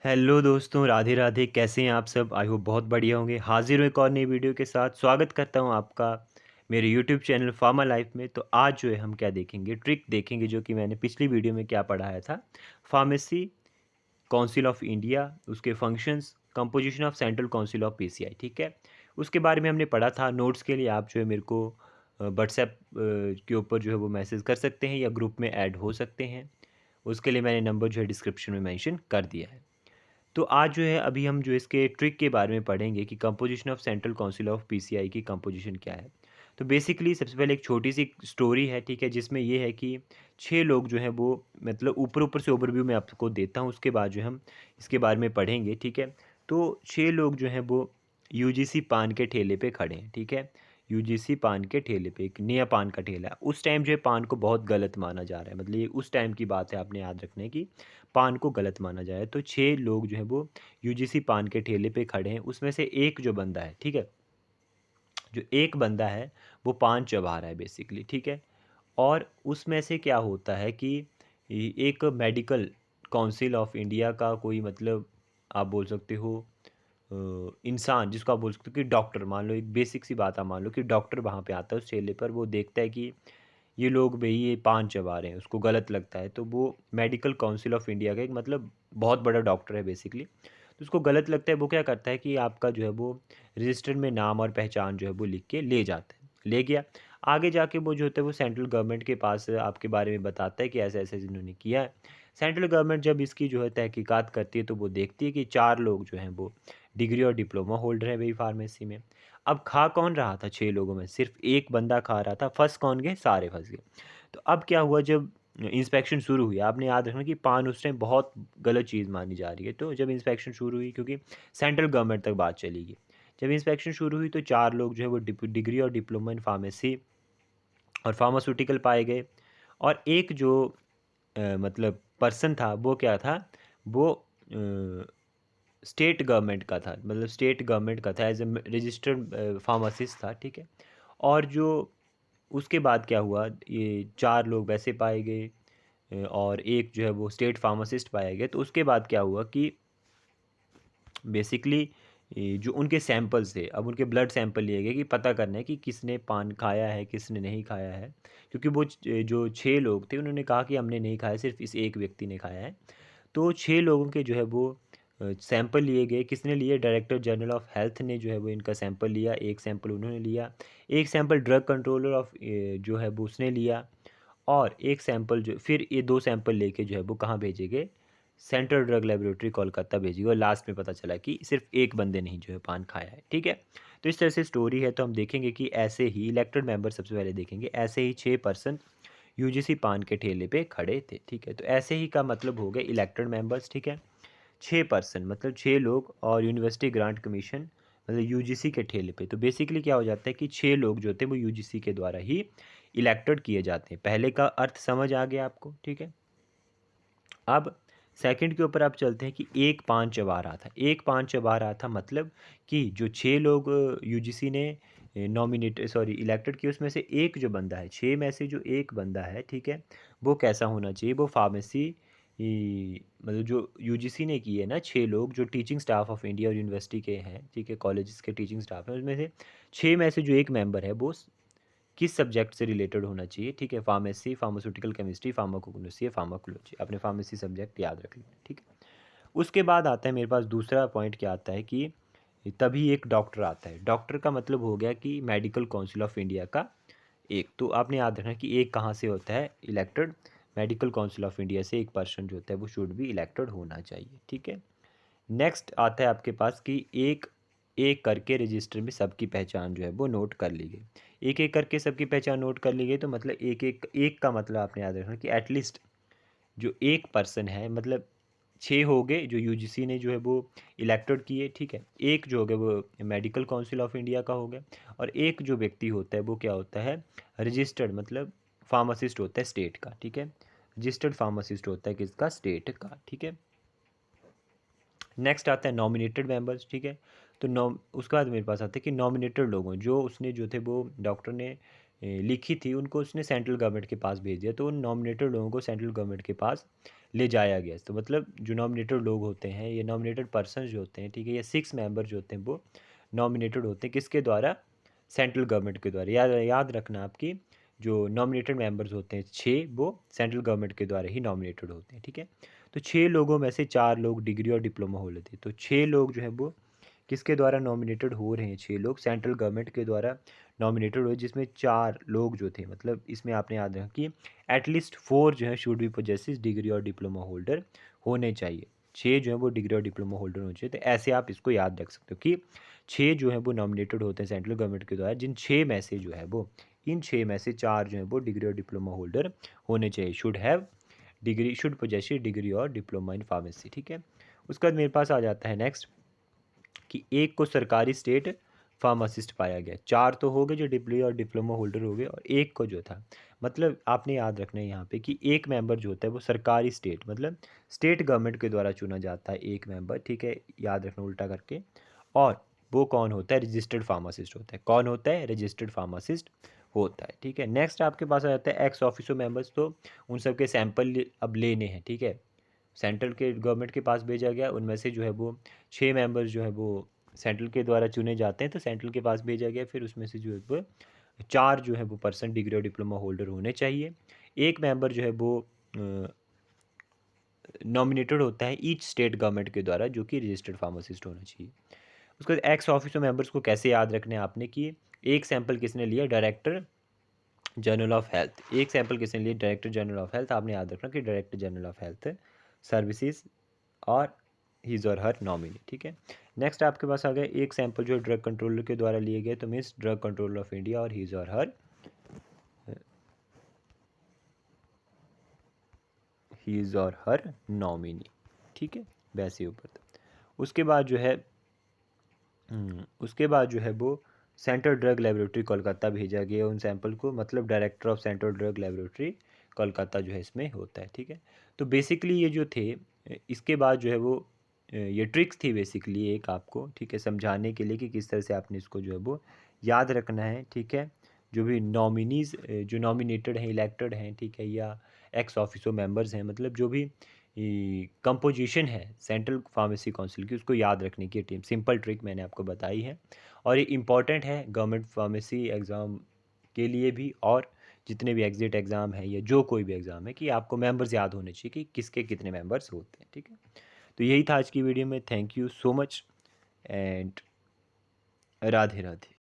Hello दोस्तों, राधे राधे। कैसे हैं आप सब? आई होप बहुत बढ़िया होंगे। हाजिर हूँ एक और नई वीडियो के साथ। स्वागत करता हूँ आपका मेरे यूट्यूब चैनल फार्मा लाइफ में। तो आज जो है हम क्या देखेंगे, ट्रिक देखेंगे जो कि मैंने पिछली वीडियो में क्या पढ़ाया था। फार्मेसी काउंसिल ऑफ इंडिया, उसके functions, composition of central council of PCI, ठीक है। उसके बारे में हमने पढ़ा था। नोट्स के लिए आप जो है मेरे को व्हाट्सएप के ऊपर जो है वो मैसेज कर सकते हैं या ग्रुप में ऐड हो सकते हैं। उसके लिए मैंने नंबर जो है डिस्क्रिप्शन में मेंशन कर दिया है। तो आज जो है अभी हम जो इसके ट्रिक के बारे में पढ़ेंगे कि composition of central council of PCI की कंपोजिशन क्या है। तो बेसिकली सबसे पहले एक छोटी सी स्टोरी है, ठीक है, जिसमें ये है कि 6 लोग जो हैं वो, मतलब ऊपर ऊपर से ओवरव्यू मैं आपको देता हूँ, उसके बाद जो हम इसके बारे में पढ़ेंगे, ठीक है। तो 6 लोग जो हैं वो यूजीसी पान के ठेले पे खड़े हैं, ठीक है। यूजीसी पान के ठेले पे एक नया पान का ठेला है। उस टाइम जो है पान को बहुत गलत माना जा रहा है, मतलब ये उस टाइम की बात है, आपने याद रखना है कि पान को गलत माना जाए। तो 6 लोग जो हैं वो यूजीसी पान के ठेले पे खड़े हैं। उसमें से एक जो बंदा है, ठीक है, जो एक बंदा है वो पान चबा रहा है बेसिकली, ठीक है। और उसमें से क्या होता है कि एक मेडिकल काउंसिल ऑफ इंडिया का कोई, मतलब आप बोल सकते हो इंसान, जिसको आप बोल सकते हो कि डॉक्टर, मान लो एक बेसिक सी बात आप मान लो कि डॉक्टर वहाँ पे आता है उस ठेले पर। वो देखता है कि ये लोग भाई ये पान चबा रहे हैं, उसको गलत लगता है। तो वो मेडिकल काउंसिल ऑफ इंडिया का एक, मतलब बहुत बड़ा डॉक्टर है बेसिकली। तो उसको गलत लगता है, वो क्या करता है कि आपका जो है वो रजिस्टर में नाम और पहचान जो है वो लिख के ले जाता है। ले गया, आगे जाके वो जो होता है वो सेंट्रल गवर्नमेंट के पास आपके बारे में बताता है कि ऐसा ऐसा इन्होंने किया है। सेंट्रल गवर्नमेंट जब इसकी जो है तहकीकात करती है तो वो देखती है कि 4 लोग जो हैं वो डिग्री और डिप्लोमा होल्डर हैं वही फार्मेसी में। अब खा कौन रहा था 6 लोगों में? सिर्फ एक बंदा खा रहा था। फंस कौन गए? सारे फंस गए। तो अब क्या हुआ, जब इंस्पेक्शन शुरू हुई, आपने याद रखना कि पान उस टाइम बहुत गलत चीज़ मानी जा रही है। तो जब इंस्पेक्शन शुरू हुई, क्योंकि सेंट्रल गवर्नमेंट तक बात चली गई, जब इंस्पेक्शन शुरू हुई तो 4 लोग जो है वो डिग्री और डिप्लोमा इन फार्मेसी और फार्मास्यूटिकल पाए गए। और एक जो मतलब पर्सन था वो क्या था, वो स्टेट गवर्नमेंट का था, मतलब स्टेट गवर्नमेंट का था, एज ए रजिस्टर्ड फार्मासिस्ट था, ठीक है। और जो उसके बाद क्या हुआ, ये 4 लोग वैसे पाए गए और एक जो है वो स्टेट फार्मासिस्ट पाया गया। तो उसके बाद क्या हुआ कि बेसिकली जो उनके सैंपल्स थे, अब उनके ब्लड सैंपल लिए गए कि पता करना है कि किसने पान खाया है, किसने नहीं खाया है। क्योंकि वो जो 6 लोग थे उन्होंने कहा कि हमने नहीं खाया, सिर्फ इस एक व्यक्ति ने खाया है। तो 6 लोगों के जो है वो सैंपल लिए गए। किसने लिए? डायरेक्टर जनरल ऑफ हेल्थ ने जो है वो इनका सैंपल लिया, एक सैंपल उन्होंने लिया। एक सैंपल ड्रग कंट्रोलर ऑफ जो है वो उसने लिया। और एक सैंपल जो, फिर ये 2 सैंपल लेके जो है वो कहाँ भेजे गए? सेंट्रल ड्रग लेबोरेटरी कोलकाता भेजी गई। और लास्ट में पता चला कि सिर्फ एक बंदे ने ही जो है पान खाया है, ठीक है। तो इस तरह से स्टोरी है। तो हम देखेंगे कि ऐसे ही इलेक्टेड मेंबर, सबसे पहले देखेंगे ऐसे ही 6 पर्सन यूजीसी पान के ठेले पे खड़े थे, ठीक है। तो ऐसे ही का मतलब हो गए इलेक्टेड मेंबर्स, ठीक है। 6 पर्सन मतलब 6 लोग, और यूनिवर्सिटी ग्रांट कमीशन मतलब यूजीसी के ठेले पे। तो बेसिकली क्या हो जाता है कि 6 लोग जो थे वो यूजीसी के द्वारा ही इलेक्टेड किए जाते हैं। पहले का अर्थ समझ आ गया आपको, ठीक है। अब सेकंड के ऊपर आप चलते हैं कि एक पान चबा रहा था। एक पान चबा रहा था मतलब कि जो 6 लोग यूजीसी ने नॉमिनेट सॉरी इलेक्टेड किए, उसमें से एक जो बंदा है, 6 में से जो एक बंदा है, ठीक है, वो कैसा होना चाहिए? वो फार्मेसी मतलब जो यूजीसी ने की है ना, 6 लोग जो टीचिंग स्टाफ ऑफ इंडिया और यूनिवर्सिटी के हैं, ठीक है, कॉलेजेस के टीचिंग स्टाफ हैं, उसमें से 6 में से जो एक मेंबर है वो किस सब्जेक्ट से रिलेटेड होना चाहिए? ठीक है, फार्मेसी, फार्मास्यूटिकल केमिस्ट्री, फार्माकोग्नोसी या फार्माकोलॉजी। अपने फार्मेसी सब्जेक्ट याद रख लेना, ठीक है। उसके बाद आता है मेरे पास दूसरा पॉइंट, क्या आता है कि तभी एक डॉक्टर आता है। डॉक्टर का मतलब हो गया कि मेडिकल काउंसिल ऑफ इंडिया का एक। तो आपने याद रखना कि एक कहाँ से होता है? Elected. Medical council of India से एक पर्सन जो होता है वो शुड भी इलेक्टेड होना चाहिए, ठीक है। नेक्स्ट आता है आपके पास कि एक एक करके रजिस्टर में सबकी पहचान जो है वो नोट कर ली गई। एक एक करके सबकी पहचान नोट कर ली गई, तो मतलब एक एक एक का मतलब आपने याद रखना कि एटलीस्ट जो एक पर्सन है, मतलब 6 हो गए जो यूजीसी ने जो है वो इलेक्टेड किए, ठीक है। एक जो हो गया वो मेडिकल काउंसिल ऑफ इंडिया का हो गया। और एक जो व्यक्ति होता है वो क्या होता है? रजिस्टर्ड, मतलब फार्मासिस्ट होता है स्टेट का, ठीक है। रजिस्टर्ड फार्मासिस्ट होता है किसका? स्टेट का, ठीक है। नेक्स्ट आता है नॉमिनेटेड मेंबर्स, ठीक है। तो उसके बाद मेरे पास आता है कि नॉमिनेटेड लोगों, जो उसने जो थे वो डॉक्टर ने लिखी थी, उनको उसने सेंट्रल गवर्नमेंट के पास भेज दिया। तो उन नॉमिनेटेड लोगों को सेंट्रल गवर्नमेंट के पास ले जाया गया। तो मतलब जो नॉमिनेटेड लोग होते हैं, ये नॉमिनेटेड पर्सन जो होते हैं, ठीक है, ये 6 मेंबर जो होते हैं वो नॉमिनेटेड होते हैं किसके द्वारा? सेंट्रल गवर्नमेंट के द्वारा। याद याद रखना आपकी जो नॉमिनेटेड मेंबर्स होते हैं 6, वो सेंट्रल गवर्नमेंट के द्वारा ही नॉमिनेटेड होते हैं, ठीक है। तो 6 लोगों में से 4 लोग डिग्री और डिप्लोमा होल्डर थे। तो 6 लोग जो है वो किसके द्वारा नॉमिनेटेड हो रहे हैं? 6 लोग सेंट्रल गवर्नमेंट के द्वारा नॉमिनेटेड हुए, जिसमें 4 लोग जो थे, मतलब इसमें आपने याद रखा कि एटलीस्ट 4 जो है शुड बी पोजेसिस डिग्री और डिप्लोमा होल्डर होने चाहिए। 6 जो है वो डिग्री और डिप्लोमा होल्डर होने चाहिए। तो ऐसे आप इसको याद रख सकते हो कि 6 जो है वो नॉमिनेटेड होते हैं सेंट्रल गवर्नमेंट के द्वारा, जिन 6 में से जो है वो, इन 6 में से 4 जो है वो डिग्री और डिप्लोमा होल्डर होने चाहिए। Should have degree, should possess degree और डिप्लोमा इन फार्मेसी, ठीक है। उसके बाद मेरे पास आ जाता है नेक्स्ट कि एक को सरकारी स्टेट फार्मासिस्ट पाया गया। 4 तो हो गए जो डिग्री और डिप्लोमा होल्डर हो गए, और एक को जो था, मतलब आपने याद रखना है यहाँ पे कि एक मेंबर जो होता है वो सरकारी स्टेट, मतलब स्टेट गवर्नमेंट के द्वारा चुना जाता है एक मेंबर, ठीक है, याद रखना उल्टा करके। और वो कौन होता है? रजिस्टर्ड फार्मासिस्ट होता है। कौन होता है? रजिस्टर्ड फार्मासिस्ट होता है, ठीक है। नेक्स्ट आपके पास आ जाता है एक्स ऑफिसो मेंबर्स। तो उन सब के सैंपल अब लेने हैं, ठीक है। सेंट्रल के गवर्नमेंट के पास भेजा गया, उनमें से जो है वो 6 मेंबर्स जो है वो सेंट्रल के द्वारा चुने जाते हैं, तो सेंट्रल के पास भेजा गया। फिर उसमें से जो है वो 4 जो है वो पर्सन डिग्री और डिप्लोमा होल्डर होने चाहिए। एक मेंबर जो है वो नॉमिनेटेड होता है ईच स्टेट गवर्नमेंट के द्वारा, जो कि रजिस्टर्ड फार्मासिस्ट होना चाहिए। उसके बाद एक्स ऑफिसो मेंबर्स को कैसे याद रखने हैं आपने कि एक सैंपल किसने लिया? Director general of health. एक सैंपल किसने लिया? Director general of health. आपने याद रखना कि director general of health services और हीज़ और हर नॉमिनी, ठीक है। नेक्स्ट आपके पास आ गया एक सैंपल जो ड्रग कंट्रोलर के द्वारा लिए गए, तो means drug controller of India और हीज़ और हर, हीज़ और हर नॉमिनी, ठीक है, वैसे ऊपर तक। उसके बाद जो है उसके बाद जो है वो सेंट्रल ड्रग लेबोरेटरी कोलकाता भेजा गया उन सैंपल को, मतलब director of central drug laboratory Kolkata जो है इसमें होता है, ठीक है। तो बेसिकली ये जो थे, इसके बाद जो है वो ये ट्रिक्स थी बेसिकली एक आपको, ठीक है, समझाने के लिए कि किस तरह से आपने इसको जो है वो याद रखना है, ठीक है। जो भी नॉमिनीज़ जो नॉमिनेटेड हैं, इलेक्टेड हैं, ठीक है, या एक्स ऑफिसो मेंबर्स हैं, मतलब जो भी कंपोजिशन है सेंट्रल फार्मेसी काउंसिल की, उसको याद रखने की टीम, सिंपल ट्रिक मैंने आपको बताई है। और ये इंपॉर्टेंट है गवर्नमेंट फार्मेसी एग्ज़ाम के लिए भी, और जितने भी एग्जिट एग्ज़ाम है या जो कोई भी एग्ज़ाम है, कि आपको मेंबर्स याद होने चाहिए कि किसके कितने मेंबर्स होते हैं, ठीक है। तो यही था आज की वीडियो में। Thank you so much and Radhe Radhe.